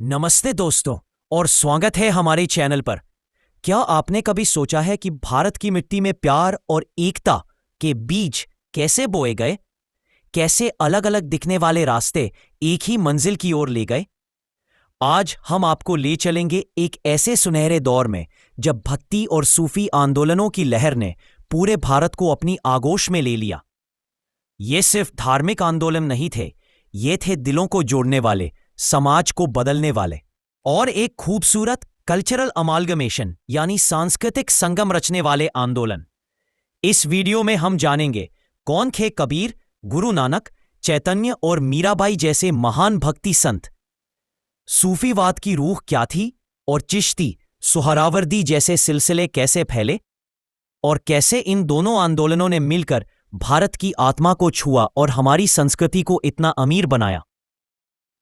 नमस्ते दोस्तों और स्वागत है हमारे चैनल पर। क्या आपने कभी सोचा है कि भारत की मिट्टी में प्यार और एकता के बीज कैसे बोए गए? कैसे अलग अलग दिखने वाले रास्ते एक ही मंजिल की ओर ले गए? आज हम आपको ले चलेंगे एक ऐसे सुनहरे दौर में जब भक्ति और सूफी आंदोलनों की लहर ने पूरे भारत को अपनी आगोश में ले लिया। ये सिर्फ धार्मिक आंदोलन नहीं थे, ये थे दिलों को जोड़ने वाले, समाज को बदलने वाले और एक खूबसूरत कल्चरल अमालगमेशन यानी सांस्कृतिक संगम रचने वाले आंदोलन। इस वीडियो में हम जानेंगे कौन थे कबीर, गुरु नानक, चैतन्य और मीराबाई जैसे महान भक्ति संत। सूफीवाद की रूह क्या थी और चिश्ती, सुहरावर्दी जैसे सिलसिले कैसे फैले और कैसे इन दोनों आंदोलनों ने मिलकर भारत की आत्मा को छुआ और हमारी संस्कृति को इतना अमीर बनाया।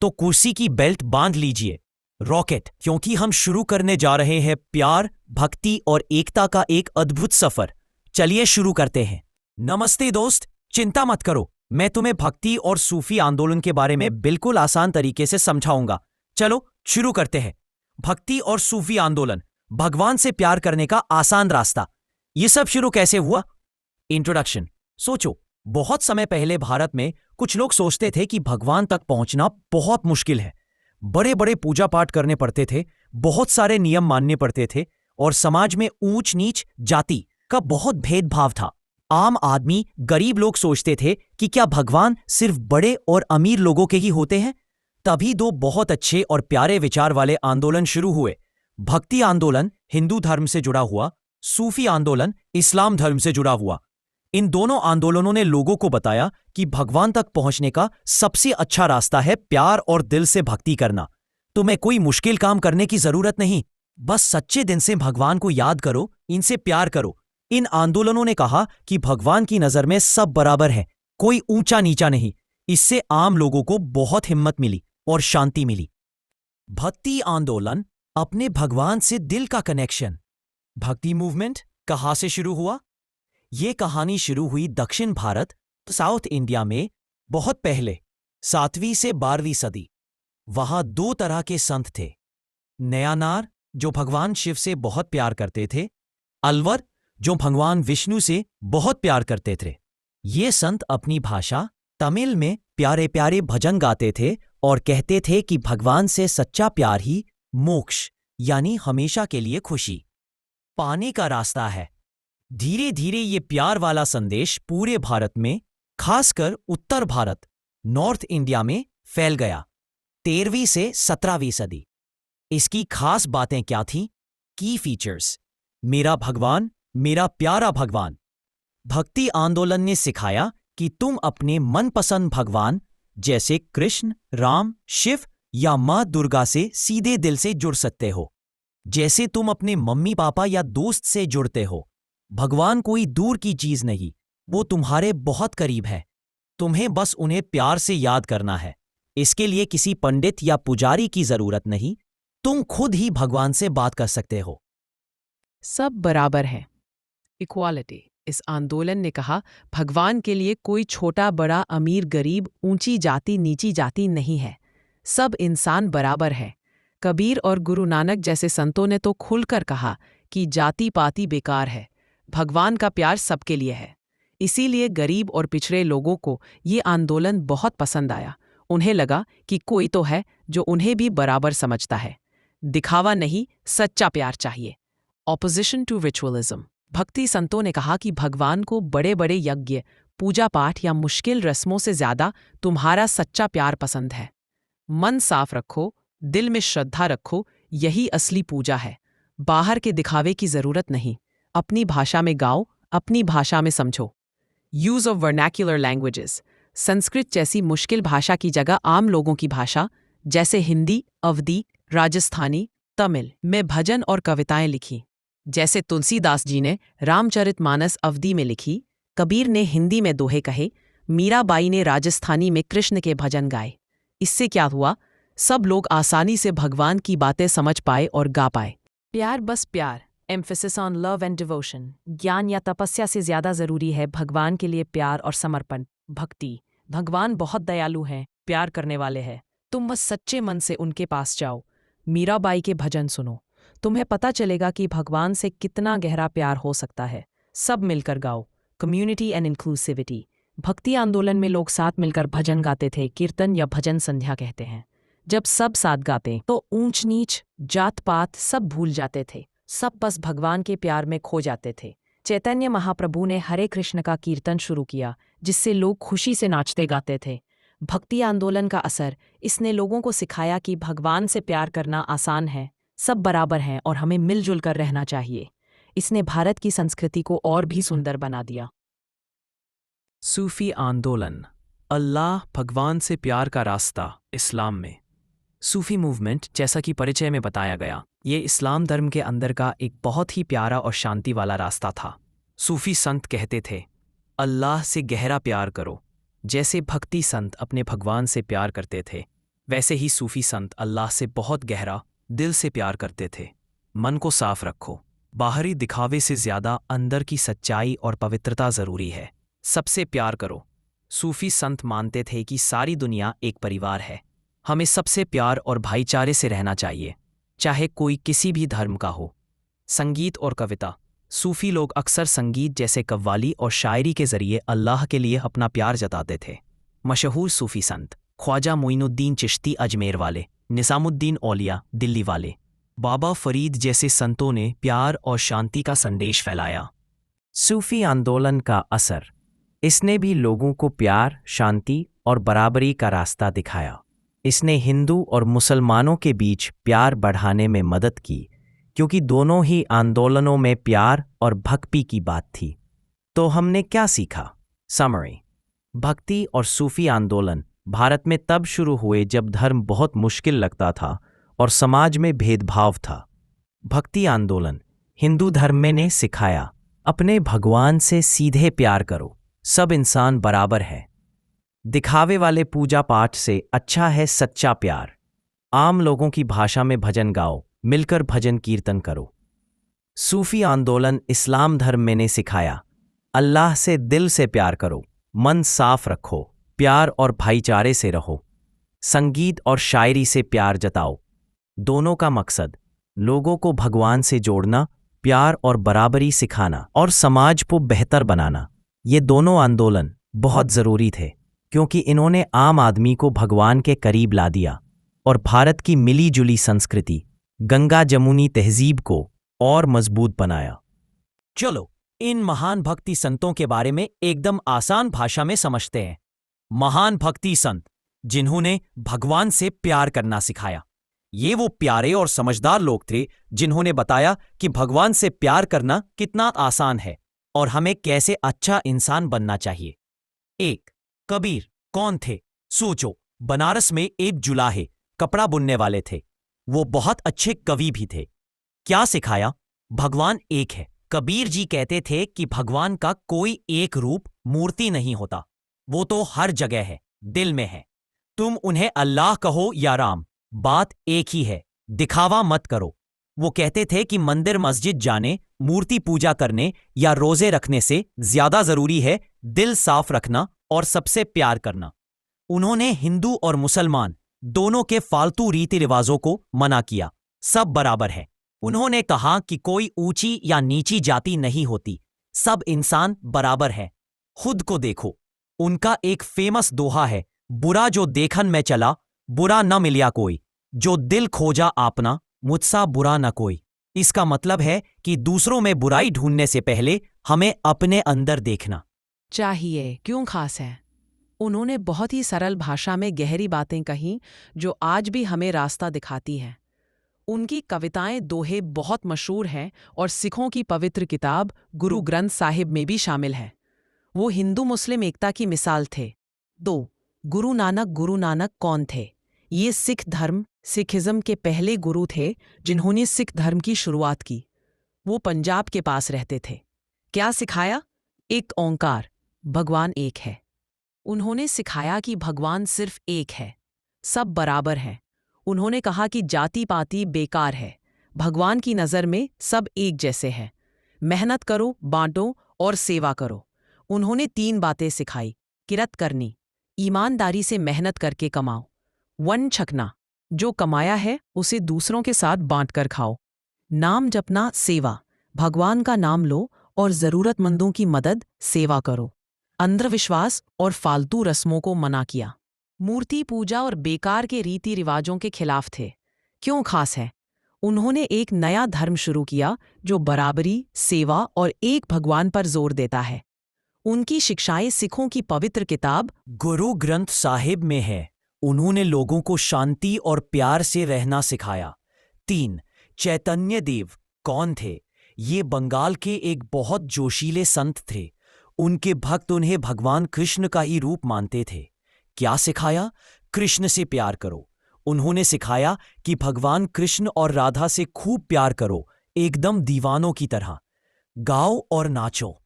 तो कुर्सी की बेल्ट बांध लीजिए, रॉकेट, क्योंकि हम शुरू करने जा रहे हैं प्यार, भक्ति और एकता का एक अद्भुत सफर। चलिए शुरू करते हैं। नमस्ते दोस्त, चिंता मत करो, मैं तुम्हें भक्ति और सूफी आंदोलन के बारे में बिल्कुल आसान तरीके से समझाऊंगा। चलो शुरू करते हैं। भक्ति और सूफी आंदोलन, भगवान से प्यार करने का आसान रास्ता। ये सब शुरू कैसे हुआ? इंट्रोडक्शन। सोचो, बहुत समय पहले भारत में कुछ लोग सोचते थे कि भगवान तक पहुंचना बहुत मुश्किल है। बड़े बड़े पूजा पाठ करने पड़ते थे, बहुत सारे नियम मानने पड़ते थे और समाज में ऊंच नीच जाति का बहुत भेदभाव था। आम आदमी, गरीब लोग सोचते थे कि क्या भगवान सिर्फ बड़े और अमीर लोगों के ही होते हैं? तभी दो बहुत अच्छे और प्यारे विचार वाले आंदोलन शुरू हुए। भक्ति आंदोलन हिंदू धर्म से जुड़ा हुआ, सूफी आंदोलन इस्लाम धर्म से जुड़ा हुआ। इन दोनों आंदोलनों ने लोगों को बताया कि भगवान तक पहुंचने का सबसे अच्छा रास्ता है प्यार और दिल से भक्ति करना। तुम्हें कोई मुश्किल काम करने की जरूरत नहीं, बस सच्चे दिन से भगवान को याद करो, इनसे प्यार करो। इन आंदोलनों ने कहा कि भगवान की नजर में सब बराबर है, कोई ऊंचा नीचा नहीं। इससे आम लोगों को बहुत हिम्मत मिली और शांति मिली। भक्ति आंदोलन, अपने भगवान से दिल का कनेक्शन। भक्ति मूवमेंट कहाँ से शुरू हुआ? ये कहानी शुरू हुई दक्षिण भारत, साउथ इंडिया में, बहुत पहले 7वीं से 12वीं सदी। वहां दो तरह के संत थे। नयानार, जो भगवान शिव से बहुत प्यार करते थे, अलवर, जो भगवान विष्णु से बहुत प्यार करते थे। ये संत अपनी भाषा तमिल में प्यारे प्यारे भजन गाते थे और कहते थे कि भगवान से सच्चा प्यार ही मोक्ष यानी हमेशा के लिए खुशी पाने का रास्ता है। धीरे धीरे ये प्यार वाला संदेश पूरे भारत में, खासकर उत्तर भारत, नॉर्थ इंडिया में फैल गया। 13वीं से 17वीं सदी। इसकी खास बातें क्या थीं? की फीचर्स। मेरा भगवान, मेरा प्यारा भगवान। भक्ति आंदोलन ने सिखाया कि तुम अपने मनपसंद भगवान जैसे कृष्ण, राम, शिव या मां दुर्गा से सीधे दिल से जुड़ सकते हो, जैसे तुम अपने मम्मी पापा या दोस्त से जुड़ते हो। भगवान कोई दूर की चीज नहीं, वो तुम्हारे बहुत करीब है। तुम्हें बस उन्हें प्यार से याद करना है। इसके लिए किसी पंडित या पुजारी की जरूरत नहीं, तुम खुद ही भगवान से बात कर सकते हो। सब बराबर हैं, इक्वालिटी। इस आंदोलन ने कहा भगवान के लिए कोई छोटा बड़ा, अमीर गरीब, ऊंची जाति नीची जाति नहीं है, सब इंसान बराबर है। कबीर और गुरु नानक जैसे संतों ने तो खुलकर कहा कि जाति पाति बेकार है, भगवान का प्यार सबके लिए है। इसीलिए गरीब और पिछड़े लोगों को ये आंदोलन बहुत पसंद आया। उन्हें लगा कि कोई तो है जो उन्हें भी बराबर समझता है। दिखावा नहीं, सच्चा प्यार चाहिए। Opposition to ritualism. भक्ति संतों ने कहा कि भगवान को बड़े बड़े यज्ञ, पूजा पाठ या मुश्किल रस्मों से ज्यादा तुम्हारा सच्चा प्यार पसंद है। मन साफ रखो, दिल में श्रद्धा रखो, यही असली पूजा है। बाहर के दिखावे की जरूरत नहीं। अपनी भाषा में गाओ, अपनी भाषा में समझो। Use of vernacular languages. Sanskrit जैसी मुश्किल भाषा की जगह आम लोगों की भाषा जैसे हिंदी, अवधी, राजस्थानी, तमिल में भजन और कविताएं लिखी। जैसे तुलसीदास जी ने रामचरितमानस अवधी में लिखी, कबीर ने हिंदी में दोहे कहे, मीराबाई ने राजस्थानी में कृष्ण के भजन गाए। इससे क्या हुआ? सब लोग आसानी से भगवान की बातें समझ पाए और गा पाए। प्यार बस प्यार, emphasis on love and devotion. ज्ञान या तपस्या से ज्यादा जरूरी है भगवान के लिए प्यार और समर्पण। भक्ति। भगवान बहुत दयालु हैं, प्यार करने वाले हैं। तुम बस सच्चे मन से उनके पास जाओ, मीराबाई के भजन सुनो, तुम्हें पता चलेगा कि भगवान से कितना गहरा प्यार हो सकता है। सब मिलकर गाओ। Community and inclusivity. भक्ति आंदोलन में लोग साथ मिलकर भजन गाते थे, कीर्तन या भजन संध्या कहते हैं। जब सब साथ गाते तो ऊंच नीच, जात पात सब भूल जाते थे। सब बस भगवान के प्यार में खो जाते थे। चैतन्य महाप्रभु ने हरे कृष्ण का कीर्तन शुरू किया, जिससे लोग खुशी से नाचते गाते थे। भक्ति आंदोलन का असर, इसने लोगों को सिखाया कि भगवान से प्यार करना आसान है, सब बराबर हैं और हमें मिलजुल कर रहना चाहिए। इसने भारत की संस्कृति को और भी सुंदर बना दिया। सूफी आंदोलन, अल्लाह भगवान से प्यार का रास्ता इस्लाम में। सूफी मूवमेंट, जैसा कि परिचय में बताया गया, ये इस्लाम धर्म के अंदर का एक बहुत ही प्यारा और शांति वाला रास्ता था। सूफी संत कहते थे, अल्लाह से गहरा प्यार करो। जैसे भक्ति संत अपने भगवान से प्यार करते थे, वैसे ही सूफी संत अल्लाह से बहुत गहरा दिल से प्यार करते थे। मन को साफ रखो। बाहरी दिखावे से ज्यादा अंदर की सच्चाई और पवित्रता जरूरी है। सबसे प्यार करो। सूफी संत मानते थे कि सारी दुनिया एक परिवार है। हमें सबसे प्यार और भाईचारे से रहना चाहिए, चाहे कोई किसी भी धर्म का हो। संगीत और कविता। सूफी लोग अक्सर संगीत जैसे कव्वाली और शायरी के जरिए अल्लाह के लिए अपना प्यार जताते थे। मशहूर सूफी संत ख्वाजा मोइनुद्दीन चिश्ती अजमेर वाले, निज़ामुद्दीन औलिया दिल्ली वाले, बाबा फरीद जैसे संतों ने प्यार और शांति का संदेश फैलाया। सूफी आंदोलन का असर, इसने भी लोगों को प्यार, शांति और बराबरी का रास्ता दिखाया। इसने हिंदू और मुसलमानों के बीच प्यार बढ़ाने में मदद की, क्योंकि दोनों ही आंदोलनों में प्यार और भक्ति की बात थी। तो हमने क्या सीखा? समरी। भक्ति और सूफी आंदोलन भारत में तब शुरू हुए जब धर्म बहुत मुश्किल लगता था और समाज में भेदभाव था। भक्ति आंदोलन हिंदू धर्म में ने सिखाया, अपने भगवान से सीधे प्यार करो, सब इंसान बराबर है। दिखावे वाले पूजा पाठ से अच्छा है सच्चा प्यार। आम लोगों की भाषा में भजन गाओ, मिलकर भजन कीर्तन करो। सूफी आंदोलन इस्लाम धर्म में ने सिखाया, अल्लाह से दिल से प्यार करो, मन साफ रखो, प्यार और भाईचारे से रहो। संगीत और शायरी से प्यार जताओ। दोनों का मकसद लोगों को भगवान से जोड़ना, प्यार और बराबरी सिखाना और समाज को बेहतर बनाना। ये दोनों आंदोलन बहुत जरूरी थे, क्योंकि इन्होंने आम आदमी को भगवान के करीब ला दिया और भारत की मिली जुली संस्कृति, गंगा जमुनी तहजीब को और मजबूत बनाया। चलो इन महान भक्ति संतों के बारे में एकदम आसान भाषा में समझते हैं। महान भक्ति संत जिन्होंने भगवान से प्यार करना सिखाया। ये वो प्यारे और समझदार लोग थे जिन्होंने बताया कि भगवान से प्यार करना कितना आसान है और हमें कैसे अच्छा इंसान बनना चाहिए। एक, कबीर कौन थे? सोचो, बनारस में एक जुलाहे कपड़ा बुनने वाले थे। वो बहुत अच्छे कवि भी थे। क्या सिखाया? भगवान एक है। कबीर जी कहते थे कि भगवान का कोई एक रूप, मूर्ति नहीं होता, वो तो हर जगह है, दिल में है। तुम उन्हें अल्लाह कहो या राम, बात एक ही है, दिखावा मत करो। वो कहते थे कि मंदिर मस्जिद जाने, मूर्ति पूजा करने या रोजे रखने से ज्यादा जरूरी है दिल साफ रखना और सबसे प्यार करना। उन्होंने हिंदू और मुसलमान दोनों के फालतू रीति रिवाजों को मना किया, सब बराबर है। उन्होंने कहा कि कोई ऊंची या नीची जाति नहीं होती, सब इंसान बराबर है। खुद को देखो। उनका एक फेमस दोहा है, बुरा जो देखन में चला, बुरा न मिलिया कोई, जो दिल खोजा आपना, मुझसा बुरा न कोई। इसका मतलब है कि दूसरों में बुराई ढूंढने से पहले हमें अपने अंदर देखना चाहिए। क्यों खास है? उन्होंने बहुत ही सरल भाषा में गहरी बातें कहीं, जो आज भी हमें रास्ता दिखाती हैं। उनकी कविताएं दोहे बहुत मशहूर हैं और सिखों की पवित्र किताब गुरु ग्रंथ साहिब में भी शामिल है। वो हिंदू मुस्लिम एकता की मिसाल थे। 2. गुरु नानक कौन थे? ये सिख धर्म, सिखिज्म के पहले गुरु थे जिन्होंने सिख धर्म की शुरुआत की। वो पंजाब के पास रहते थे। क्या सिखाया? एक ओंकार, भगवान एक है। उन्होंने सिखाया कि भगवान सिर्फ एक है, सब बराबर हैं। उन्होंने कहा कि जाति पाति बेकार है, भगवान की नज़र में सब एक जैसे हैं। मेहनत करो, बांटो और सेवा करो। उन्होंने 3 बातें सिखाई। किरत करनी, ईमानदारी से मेहनत करके कमाओ। वन छकना, जो कमाया है उसे दूसरों के साथ बांटकर खाओ। नाम जपना सेवा, भगवान का नाम लो और जरूरतमंदों की मदद सेवा करो। अंधविश्वास और फालतू रस्मों को मना किया। मूर्ति पूजा और बेकार के रीति रिवाजों के खिलाफ थे। क्यों खास है? उन्होंने एक नया धर्म शुरू किया जो बराबरी, सेवा और एक भगवान पर जोर देता है। उनकी शिक्षाएं सिखों की पवित्र किताब गुरु ग्रंथ साहिब में है। उन्होंने लोगों को शांति और प्यार से रहना सिखाया। 3. चैतन्य देव कौन थे? ये बंगाल के एक बहुत जोशीले संत थे। उनके भक्त उन्हें भगवान कृष्ण का ही रूप मानते थे। क्या सिखाया? कृष्ण से प्यार करो। उन्होंने सिखाया कि भगवान कृष्ण और राधा से खूब प्यार करो, एकदम दीवानों की तरह। गाओ और नाचो।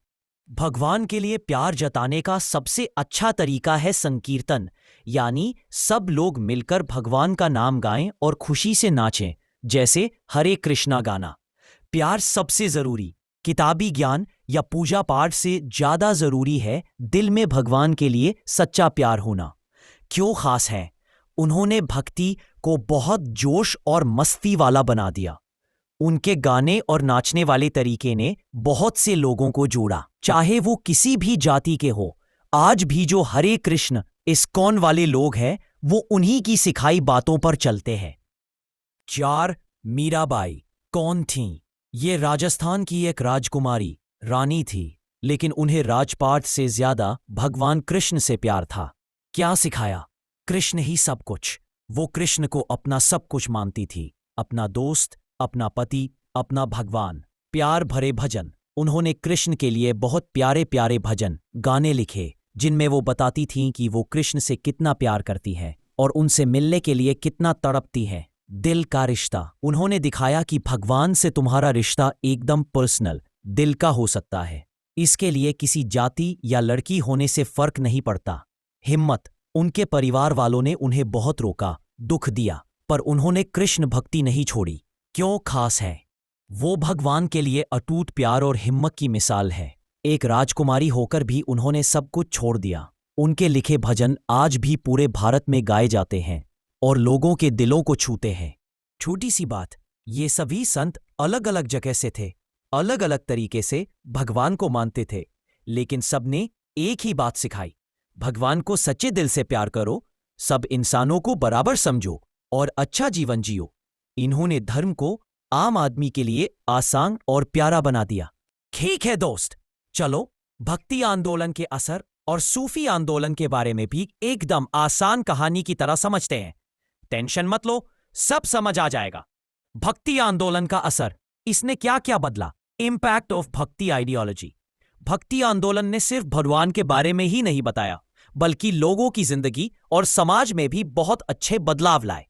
भगवान के लिए प्यार जताने का सबसे अच्छा तरीका है संकीर्तन, यानी सब लोग मिलकर भगवान का नाम गाएं और खुशी से नाचें, जैसे हरे कृष्णा गाना। प्यार सबसे जरूरी, किताबी ज्ञान या पूजा पाठ से ज्यादा जरूरी है दिल में भगवान के लिए सच्चा प्यार होना। क्यों खास है? उन्होंने भक्ति को बहुत जोश और मस्ती वाला बना दिया। उनके गाने और नाचने वाले तरीके ने बहुत से लोगों को जोड़ा, चाहे वो किसी भी जाति के हो। आज भी जो हरे कृष्ण इस्कॉन वाले लोग हैं, वो उन्हीं की सिखाई बातों पर चलते हैं। 4. मीराबाई कौन थीं? ये राजस्थान की एक राजकुमारी रानी थी, लेकिन उन्हें राजपाट से ज्यादा भगवान कृष्ण से प्यार था। क्या सिखाया? कृष्ण ही सब कुछ। वो कृष्ण को अपना सब कुछ मानती थी, अपना दोस्त, अपना पति, अपना भगवान। प्यार भरे भजन। उन्होंने कृष्ण के लिए बहुत प्यारे प्यारे भजन गाने लिखे, जिनमें वो बताती थीं कि वो कृष्ण से कितना प्यार करती है और उनसे मिलने के लिए कितना तड़पती है। दिल का रिश्ता। उन्होंने दिखाया कि भगवान से तुम्हारा रिश्ता एकदम पर्सनल, दिल का हो सकता है। इसके लिए किसी जाति या लड़की होने से फर्क नहीं पड़ता। हिम्मत। उनके परिवार वालों ने उन्हें बहुत रोका, दुख दिया, पर उन्होंने कृष्ण भक्ति नहीं छोड़ी। क्यों खास है? वो भगवान के लिए अटूट प्यार और हिम्मत की मिसाल है। एक राजकुमारी होकर भी उन्होंने सब कुछ छोड़ दिया। उनके लिखे भजन आज भी पूरे भारत में गाए जाते हैं और लोगों के दिलों को छूते हैं। छोटी सी बात, ये सभी संत अलग अलग जगह से थे, अलग अलग तरीके से भगवान को मानते थे, लेकिन सबने एक ही बात सिखाई, भगवान को सच्चे दिल से प्यार करो, सब इंसानों को बराबर समझो और अच्छा जीवन जियो। इन्होंने धर्म को आम आदमी के लिए आसान और प्यारा बना दिया। ठीक है दोस्त, चलो भक्ति आंदोलन के असर और सूफी आंदोलन के बारे में भी एकदम आसान कहानी की तरह समझते हैं। टेंशन मत लो, सब समझ आ जाएगा। भक्ति आंदोलन का असर, इसने क्या क्या बदला? इम्पैक्ट ऑफ भक्ति आइडियोलॉजी। भक्ति आंदोलन ने सिर्फ भगवान के बारे में ही नहीं बताया, बल्कि लोगों की जिंदगी और समाज में भी बहुत अच्छे बदलाव लाए।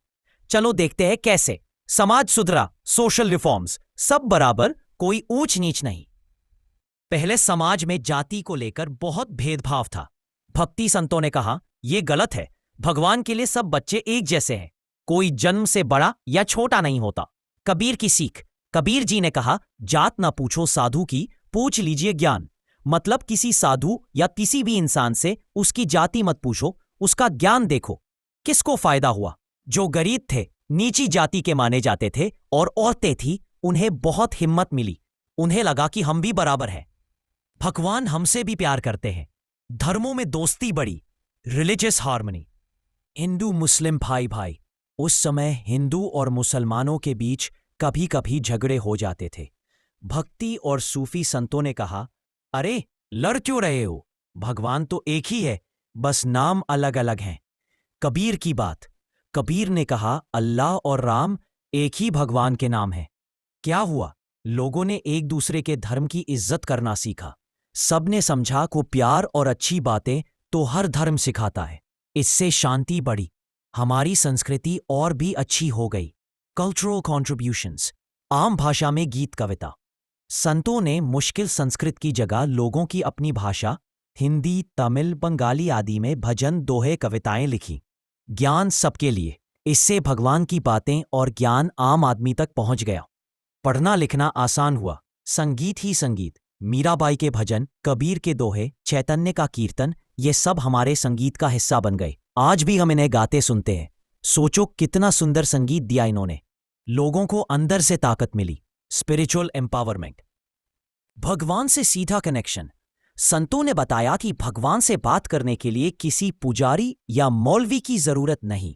चलो देखते हैं कैसे। समाज सुधरा, सोशल रिफॉर्म्स, सब बराबर, कोई ऊंच नीच नहीं। पहले समाज में जाति को लेकर बहुत भेदभाव था। भक्ति संतों ने कहा, यह गलत है, भगवान के लिए सब बच्चे एक जैसे हैं, कोई जन्म से बड़ा या छोटा नहीं होता। कबीर की सीख। कबीर जी ने कहा, जात ना पूछो साधु की, पूछ लीजिए ज्ञान। मतलब किसी साधु या किसी भी इंसान से उसकी जाति मत पूछो, उसका ज्ञान देखो। किसको फायदा हुआ? जो गरीब थे, नीची जाति के माने जाते थे, और औरतें थी, उन्हें बहुत हिम्मत मिली। उन्हें लगा कि हम भी बराबर हैं, भगवान हमसे भी प्यार करते हैं। धर्मों में दोस्ती बढ़ी, रिलीजियस हार्मनी। हिंदू मुस्लिम भाई भाई। उस समय हिंदू और मुसलमानों के बीच कभी कभी झगड़े हो जाते थे। भक्ति और सूफी संतों ने कहा, अरे लड़ क्यों रहे हो, भगवान तो एक ही है, बस नाम अलग अलग हैं। कबीर की बात। कबीर ने कहा, अल्लाह और राम एक ही भगवान के नाम है। क्या हुआ? लोगों ने एक दूसरे के धर्म की इज्जत करना सीखा। सबने समझा को प्यार और अच्छी बातें तो हर धर्म सिखाता है। इससे शांति बढ़ी, हमारी संस्कृति और भी अच्छी हो गई। Cultural contributions. आम भाषा में गीत कविता। संतों ने मुश्किल संस्कृत की जगह लोगों की अपनी भाषा, हिंदी, तमिल, बंगाली आदि में भजन, दोहे, कविताएं लिखी। ज्ञान सबके लिए। इससे भगवान की बातें और ज्ञान आम आदमी तक पहुंच गया। पढ़ना लिखना आसान हुआ। संगीत ही संगीत। मीराबाई के भजन, कबीर के दोहे, चैतन्य का कीर्तन, ये सब हमारे संगीत का हिस्सा बन गए। आज भी हम इन्हें गाते सुनते हैं। सोचो कितना सुंदर संगीत दिया इन्होंने। लोगों को अंदर से ताकत मिली। Spiritual empowerment. भगवान से सीधा कनेक्शन। संतों ने बताया कि भगवान से बात करने के लिए किसी पुजारी या मौलवी की जरूरत नहीं।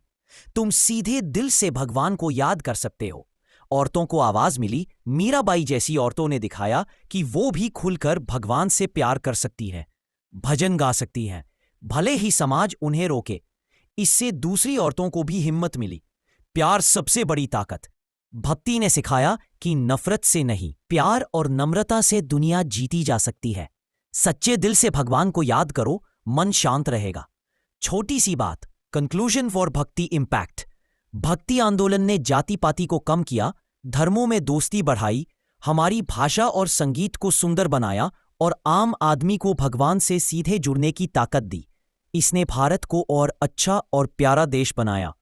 तुम सीधे दिल से भगवान को याद कर सकते हो। औरतों को आवाज मिली। मीराबाई जैसी औरतों ने दिखाया कि वो भी खुलकर भगवान से प्यार कर सकती हैं, भजन गा सकती हैं, भले ही समाज उन्हें रोके। इससे दूसरी औरतों को भी हिम्मत मिली। प्यार सबसे बड़ी ताकत। भक्ति ने सिखाया कि नफरत से नहीं, प्यार और नम्रता से दुनिया जीती जा सकती है। सच्चे दिल से भगवान को याद करो, मन शांत रहेगा। छोटी सी बात, कंक्लूजन फॉर भक्ति इम्पैक्ट। भक्ति आंदोलन ने जाति पाति को कम किया, धर्मों में दोस्ती बढ़ाई, हमारी भाषा और संगीत को सुंदर बनाया और आम आदमी को भगवान से सीधे जुड़ने की ताकत दी। इसने भारत को और अच्छा और प्यारा देश बनाया।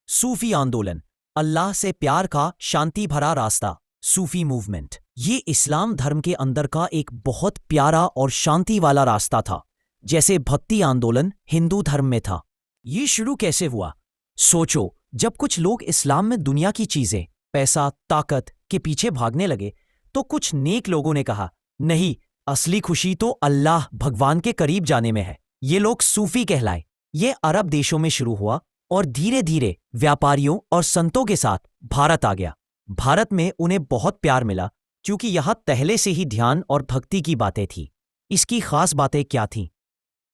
सूफी आंदोलन, अल्लाह से प्यार का शांति भरा रास्ता। सूफी मूवमेंट, ये इस्लाम धर्म के अंदर का एक बहुत प्यारा और शांति वाला रास्ता था, जैसे भक्ति आंदोलन हिंदू धर्म में था। ये शुरू कैसे हुआ? सोचो, जब कुछ लोग इस्लाम में दुनिया की चीजें, पैसा, ताकत के पीछे भागने लगे, तो कुछ नेक लोगों ने कहा, नहीं, असली खुशी तो अल्लाह भगवान के करीब जाने में है। ये लोग सूफी कहलाए। ये अरब देशों में शुरू हुआ और धीरे धीरे व्यापारियों और संतों के साथ भारत आ गया। भारत में उन्हें बहुत प्यार मिला क्योंकि यहां पहले से ही ध्यान और भक्ति की बातें थी। इसकी खास बातें क्या थीं?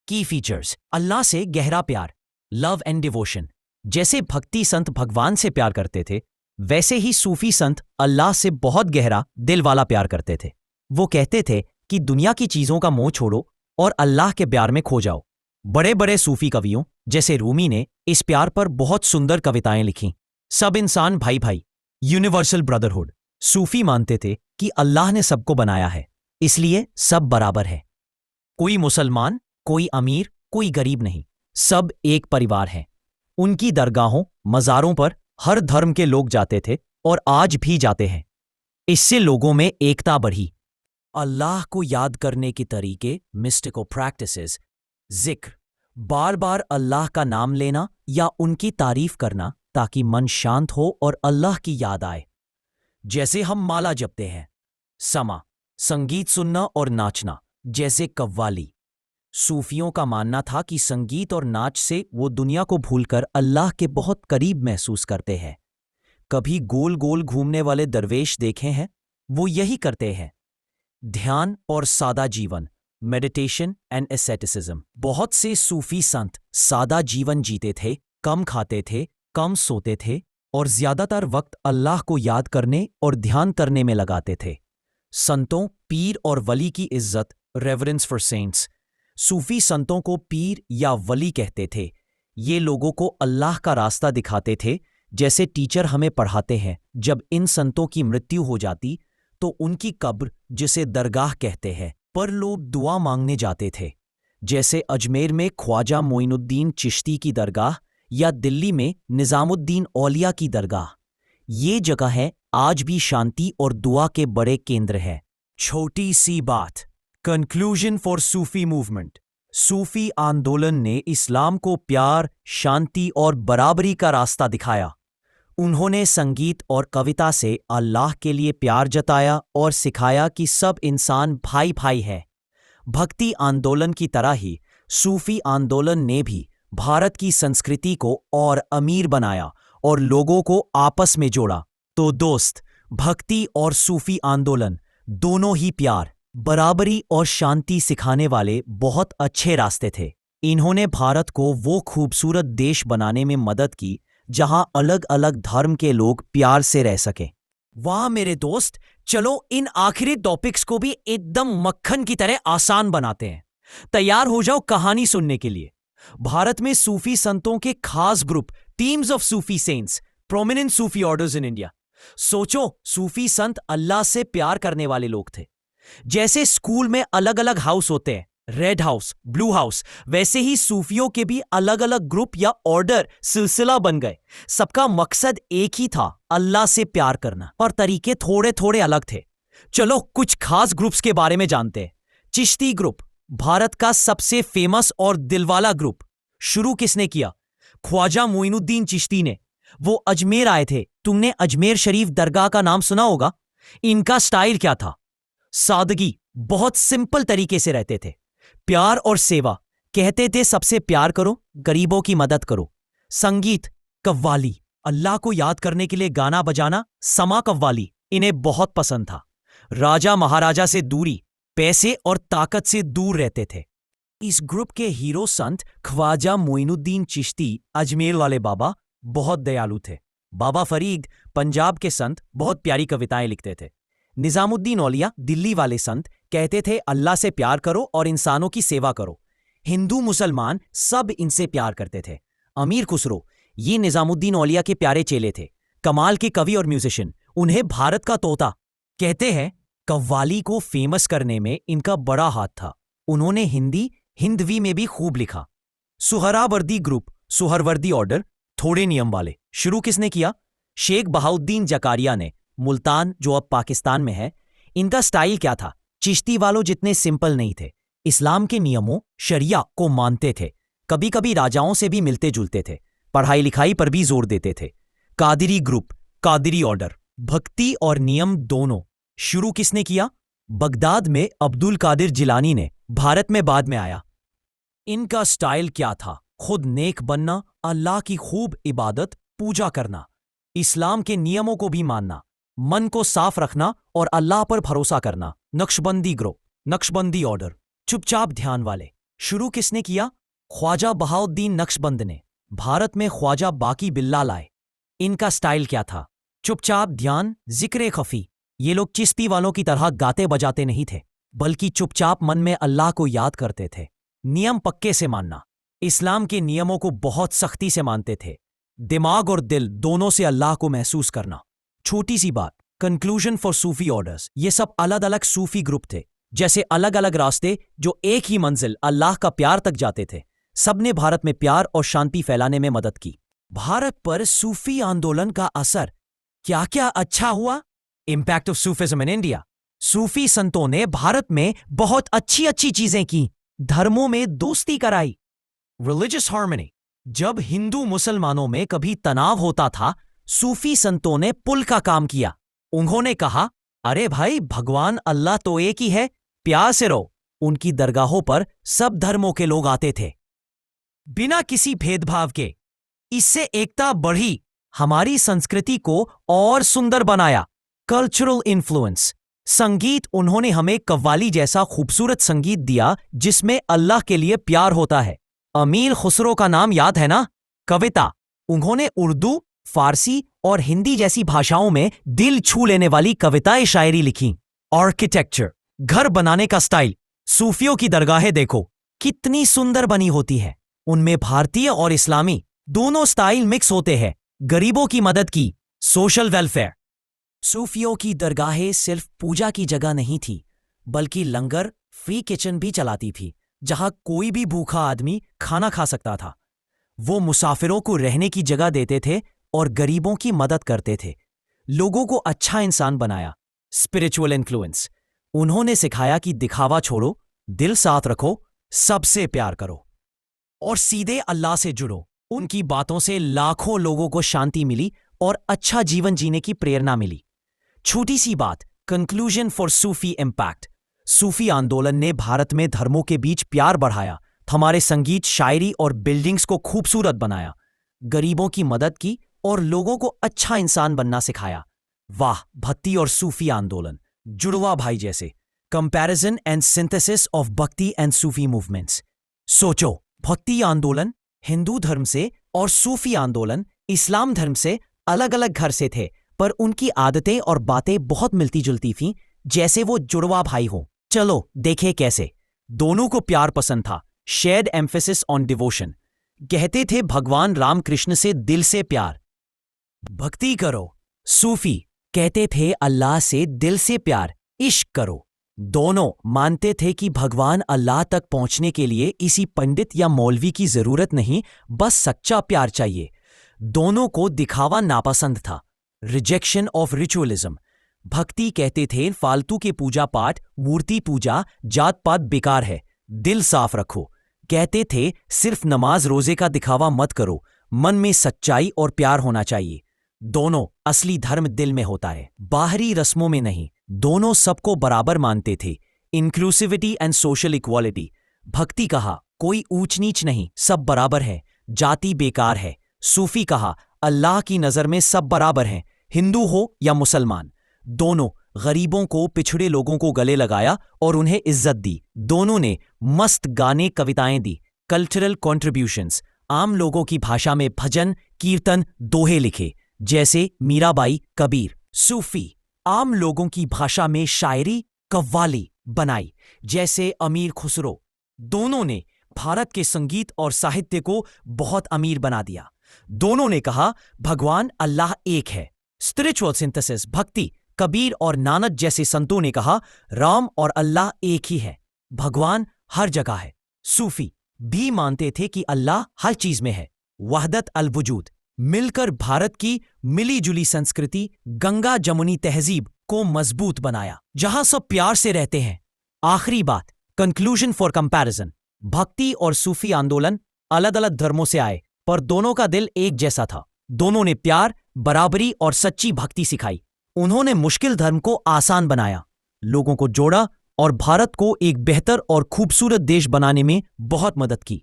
की फीचर्स, अल्लाह से गहरा प्यार, लव एंड डिवोशन। जैसे भक्ति संत भगवान से प्यार करते थे, वैसे ही सूफी संत अल्लाह से बहुत गहरा दिल वाला प्यार करते थे। वो कहते थे कि दुनिया की चीजों का मोह छोड़ो और अल्लाह के प्यार में खो जाओ। बड़े बड़े सूफी कवियों जैसे रूमी ने इस प्यार पर बहुत सुंदर कविताएं लिखी। सब इंसान भाई भाई, यूनिवर्सल ब्रदरहुड। सूफी मानते थे कि अल्लाह ने सबको बनाया है, इसलिए सब बराबर है। कोई मुसलमान, कोई अमीर, कोई गरीब नहीं, सब एक परिवार है। उनकी दरगाहों, मज़ारों पर हर धर्म के लोग जाते थे और आज भी जाते हैं। इससे लोगों में एकता बढ़ी। अल्लाह को याद करने के तरीके, मिस्टिकल प्रैक्टिसेस, जिक्र, बार बार अल्लाह का नाम लेना या उनकी तारीफ करना ताकि मन शांत हो और अल्लाह की याद आए। जैसे हम माला जपते हैं। समा, संगीत सुनना और नाचना, जैसे कव्वाली। सूफियों का मानना था कि संगीत और नाच से वो दुनिया को भूलकर अल्लाह के बहुत करीब महसूस करते हैं। कभी गोल गोल घूमने वाले दरवेश देखे हैं? वो यही करते हैं। ध्यान और सादा जीवन, मेडिटेशन एंड एसेटिसिज्म। बहुत से सूफी संत सादा जीवन जीते थे, कम खाते थे, कम सोते थे और ज्यादातर वक्त अल्लाह को याद करने और ध्यान करने में लगाते थे। संतों, पीर और वली की इज्जत, रेवरेंस फॉर सेंट्स। सूफी संतों को पीर या वली कहते थे। ये लोगों को अल्लाह का रास्ता दिखाते थे। जैसे टीचर हमें पढ़ाते हैं, जब इन संतों की मृत्यु हो जाती तो उनकी कब्र, जिसे दरगाह कहते हैं, पर लोग दुआ मांगने जाते थे। जैसे अजमेर में ख्वाजा मोइनुद्दीन चिश्ती की दरगाह या दिल्ली में निजामुद्दीन औलिया की दरगाह। ये जगह आज भी शांति और दुआ के बड़े केंद्र है। छोटी सी बात, कंक्लूजन फॉर सूफी मूवमेंट। सूफी आंदोलन ने इस्लाम को प्यार, शांति और बराबरी का रास्ता दिखाया। उन्होंने संगीत और कविता से अल्लाह के लिए प्यार जताया और सिखाया कि सब इंसान भाई भाई है। भक्ति आंदोलन की तरह ही सूफी आंदोलन ने भी भारत की संस्कृति को और अमीर बनाया और लोगों को आपस में जोड़ा। तो दोस्त, भक्ति और सूफी आंदोलन दोनों ही प्यार, बराबरी और शांति सिखाने वाले बहुत अच्छे रास्ते थे। इन्होंने भारत को वो खूबसूरत देश बनाने में मदद की जहां अलग अलग धर्म के लोग प्यार से रह सकें। वाह मेरे दोस्त, चलो इन आखिरी टॉपिक्स को भी एकदम मक्खन की तरह आसान बनाते हैं। तैयार हो जाओ कहानी सुनने के लिए। भारत में सूफी संतों के खास group, teams of Sufi cents, prominent Sufi orders in India. सोचो, सूफी संत अल्लाह से प्यार करने वाले लोग थे। जैसे स्कूल में अलग अलग हाउस होते हैं, रेड हाउस, ब्लू हाउस, वैसे ही सूफियों के भी अलग अलग ग्रुप या ऑर्डर, सिलसिला बन गए। सबका मकसद एक ही था, अल्लाह से प्यार करना, और तरीके थोड़े थोड़े अलग थे। चलो कुछ खास ग्रुप्स के बारे में जानते हैं। चिश्ती ग्रुप, भारत का सबसे फेमस और दिलवाला ग्रुप। शुरू किसने किया? ख्वाजा मोइनुद्दीन चिश्ती ने। वो अजमेर आए थे। तुमने अजमेर शरीफ दरगाह का नाम सुना होगा। इनका स्टाइल क्या था? सादगी, बहुत सिंपल तरीके से रहते थे। प्यार और सेवा, कहते थे सबसे प्यार करो, गरीबों की मदद करो। संगीत, कव्वाली, अल्लाह को याद करने के लिए गाना बजाना, समा कव्वाली इन्हें बहुत पसंद था। राजा महाराजा से दूरी, पैसे और ताकत से दूर रहते थे। इस ग्रुप के हीरो संत ख्वाजा मोइनुद्दीन चिश्ती अजमेर वाले बाबा बहुत दयालु थे। बाबा फरीद पंजाब के संत बहुत प्यारी कविताएं लिखते थे। निजामुद्दीन औलिया दिल्ली वाले संत कहते थे अल्लाह से प्यार करो और इंसानों की सेवा करो। हिंदू मुसलमान सब इनसे प्यार करते थे। अमीर खुसरो, ये निजामुद्दीन औलिया के प्यारे चेले थे। कमाल के कवि और म्यूजिशियन, उन्हें भारत का तोता कहते हैं। कव्वाली को फेमस करने में इनका बड़ा हाथ था। उन्होंने हिंदी हिंदवी में भी खूब लिखा। सुहरावर्दी ग्रुप, सुहरवर्दी ऑर्डर, थोड़े नियम वाले, शुरू किसने किया? शेख बहाउद्दीन जकारिया ने, मुल्तान जो अब पाकिस्तान में है। इनका स्टाइल क्या था? चिश्ती वालों जितने सिंपल नहीं थे। इस्लाम के नियमों शरिया को मानते थे। कभी कभी राजाओं से भी मिलते जुलते थे। पढ़ाई लिखाई पर भी जोर देते थे। कादिरी ग्रुप, कादिरी ऑर्डर, भक्ति और नियम दोनों, शुरू किसने किया? बगदाद में अब्दुल कादिर जिलानी ने, भारत में बाद में आया। इनका स्टाइल क्या था? खुद नेक बनना, अल्लाह की खूब इबादत पूजा करना, इस्लाम के नियमों को भी मानना, मन को साफ रखना और अल्लाह पर भरोसा करना। नक्शबंदी ग्रुप, नक्शबंदी ऑर्डर, चुपचाप ध्यान वाले, शुरू किसने किया? ख्वाजा बहाउद्दीन नक्शबंद ने। भारत में ख्वाजा बाकी बिल्ला लाए। इनका स्टाइल क्या था? चुपचाप ध्यान, जिक्र खफी। ये लोग चिश्ती वालों की तरह गाते बजाते नहीं थे, बल्कि चुपचाप मन में अल्लाह को याद करते थे। नियम पक्के से मानना, इस्लाम के नियमों को बहुत सख्ती से मानते थे। दिमाग और दिल दोनों से अल्लाह को महसूस करना। छोटी सी बात, कंक्लूजन फॉर सूफी ऑर्डर्स, ये सब अलग अलग सूफी ग्रुप थे, जैसे अलग अलग रास्ते जो एक ही मंजिल अल्लाह का प्यार तक जाते थे। सबने भारत में प्यार और शांति फैलाने में मदद की। भारत पर सूफी आंदोलन का असर क्या क्या अच्छा हुआ? Impact of Sufism in India. Sufi संतों ने भारत में बहुत अच्छी अच्छी चीजें की। धर्मों में दोस्ती कराई। रिलीजियस हार्मनी, जब हिंदू मुसलमानों में कभी तनाव होता था, सूफी संतों ने पुल का काम किया। उन्होंने कहा, अरे भाई, भगवान अल्लाह तो एक ही है, प्यार से रहो। उनकी दरगाहों पर सब धर्मों के लोग आते थे, बिना किसी भेदभाव के। इससे एकता बढ़ी, हमारी संस्कृति को और सुंदर बनाया। कल्चरल इन्फ्लुएंस, संगीत, उन्होंने हमें कव्वाली जैसा खूबसूरत संगीत दिया जिसमें अल्लाह के लिए प्यार होता है। अमीर खुसरो का नाम याद है ना? कविता, उन्होंने उर्दू, फारसी और हिंदी जैसी भाषाओं में दिल छू लेने वाली कविताएं शायरी लिखी। आर्किटेक्चर, घर बनाने का स्टाइल, सूफियों की दरगाहें देखो कितनी सुंदर बनी होती है। उनमें भारतीय और इस्लामी दोनों स्टाइल मिक्स होते हैं। गरीबों की मदद की, सोशल वेलफेयर। सूफियों की दरगाहें सिर्फ पूजा की जगह नहीं थी, बल्कि लंगर, फ्री किचन भी चलाती थी, जहां कोई भी भूखा आदमी खाना खा सकता था। वो मुसाफिरों को रहने की जगह देते थे और गरीबों की मदद करते थे। लोगों को अच्छा इंसान बनाया। स्पिरिचुअल इन्फ्लुएंस, उन्होंने सिखाया कि दिखावा छोड़ो, दिल साथ रखो, सबसे प्यार करो और सीधे अल्लाह से जुड़ो। उनकी बातों से लाखों लोगों को शांति मिली और अच्छा जीवन जीने की प्रेरणा मिली। छोटी सी बात, कंक्लूजन फॉर सूफी इम्पैक्ट। सूफी आंदोलन ने भारत में धर्मों के बीच प्यार बढ़ाया, हमारे संगीत, शायरी और बिल्डिंग्स को खूबसूरत बनाया, गरीबों की मदद की और लोगों को अच्छा इंसान बनना सिखाया। वाह, भक्ति और सूफी आंदोलन, जुड़वा भाई जैसे। कंपैरिजन एंड सिंथेसिस ऑफ भक्ति एंड सूफी मूवमेंट्स। सोचो, भक्ति आंदोलन हिंदू धर्म से और सूफी आंदोलन इस्लाम धर्म से अलग अलग घर से थे, पर उनकी आदतें और बातें बहुत मिलती जुलती थीं, जैसे वो जुड़वा भाई हो। चलो देखें कैसे। दोनों को प्यार पसंद था, शेयर्ड एम्फेसिस ऑन डिवोशन। कहते थे भगवान रामकृष्ण से दिल से प्यार, भक्ति करो। सूफी कहते थे अल्लाह से दिल से प्यार, इश्क करो। दोनों मानते थे कि भगवान अल्लाह तक पहुंचने के लिए किसी पंडित या मौलवी की जरूरत नहीं, बस सच्चा प्यार चाहिए। दोनों को दिखावा नापसंद था। रिजेक्शन ऑफ रिचुअलिज्म, भक्ति कहते थे फालतू के पूजा पाठ, मूर्ति पूजा, जात पात बेकार है, दिल साफ रखो। कहते थे सिर्फ नमाज रोजे का दिखावा मत करो, मन में सच्चाई और प्यार होना चाहिए। दोनों असली धर्म दिल में होता है, बाहरी रस्मों में नहीं। दोनों सबको बराबर मानते थे। Inclusivity and social equality. भक्ति कहा कोई ऊंच नीच नहीं, सब बराबर है, जाति बेकार है। सूफी कहा अल्लाह की नजर में सब बराबर हैं, हिंदू हो या मुसलमान। दोनों गरीबों को, पिछड़े लोगों को गले लगाया और उन्हें इज्जत दी। दोनों ने मस्त गाने, कविताएं दी। कल्चरल कॉन्ट्रीब्यूशंस, आम लोगों की भाषा में भजन, कीर्तन, दोहे लिखे, जैसे मीराबाई, कबीर। सूफी आम लोगों की भाषा में शायरी, कव्वाली बनाई, जैसे अमीर खुसरो। दोनों ने भारत के संगीत और साहित्य को बहुत अमीर बना दिया। दोनों ने कहा भगवान अल्लाह एक है। स्पिरिचुअल सिंथेसिस, भक्ति, कबीर और नानक जैसे संतों ने कहा राम और अल्लाह एक ही है, भगवान हर जगह है। सूफी भी मानते थे कि अल्लाह हर चीज में है। वहदत अल वजूद, मिलकर भारत की मिली जुली संस्कृति, गंगा जमुनी तहजीब को मजबूत बनाया, जहां सब प्यार से रहते हैं। आखिरी बात, कंक्लूजन फॉर कंपैरिजन। भक्ति और सूफी आंदोलन अलग अलग धर्मों से आए, पर दोनों का दिल एक जैसा था। दोनों ने प्यार, बराबरी और सच्ची भक्ति सिखाई। उन्होंने मुश्किल धर्म को आसान बनाया, लोगों को जोड़ा और भारत को एक बेहतर और खूबसूरत देश बनाने में बहुत मदद की।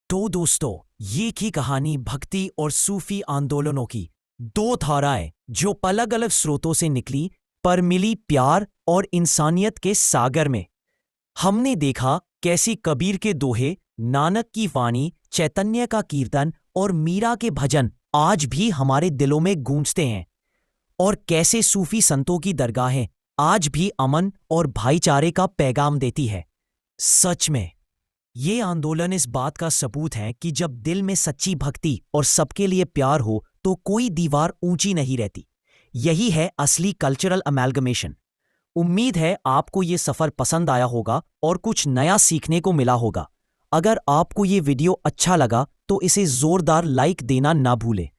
तो दोस्तों, ये की कहानी भक्ति और सूफी आंदोलनों की। दो धाराएं जो अलग अलग स्रोतों से निकली, पर मिली प्यार और इंसानियत के सागर में। हमने देखा कैसे कबीर के दोहे, नानक की वाणी, चैतन्य का कीर्तन और मीरा के भजन आज भी हमारे दिलों में गूंजते हैं, और कैसे सूफी संतों की दरगाहें आज भी अमन और भाईचारे का पैगाम देती है। सच में ये आंदोलन इस बात का सबूत है कि जब दिल में सच्ची भक्ति और सबके लिए प्यार हो तो कोई दीवार ऊंची नहीं रहती। यही है असली कल्चरल अमेलगमेशन। उम्मीद है आपको ये सफर पसंद आया होगा और कुछ नया सीखने को मिला होगा। अगर आपको ये वीडियो अच्छा लगा तो इसे जोरदार लाइक देना ना भूलें।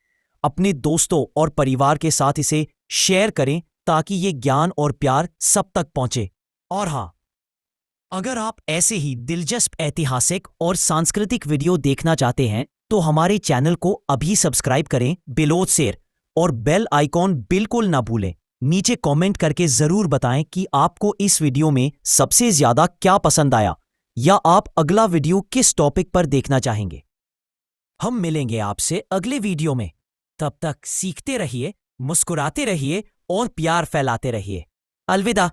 अपने दोस्तों और परिवार के साथ इसे शेयर करें ताकि ये ज्ञान और प्यार सब तक पहुंचे। और हाँ, अगर आप ऐसे ही दिलचस्प ऐतिहासिक और सांस्कृतिक वीडियो देखना चाहते हैं तो हमारे चैनल को अभी सब्सक्राइब करें, बिलोज शेयर और बेल आइकॉन बिल्कुल ना भूलें। नीचे कमेंट करके जरूर बताएं कि आपको इस वीडियो में सबसे ज्यादा क्या पसंद आया, या आप अगला वीडियो किस टॉपिक पर देखना चाहेंगे। हम मिलेंगे आपसे अगले वीडियो में। तब तक सीखते रहिए, मुस्कुराते रहिए और प्यार फैलाते रहिए। अलविदा।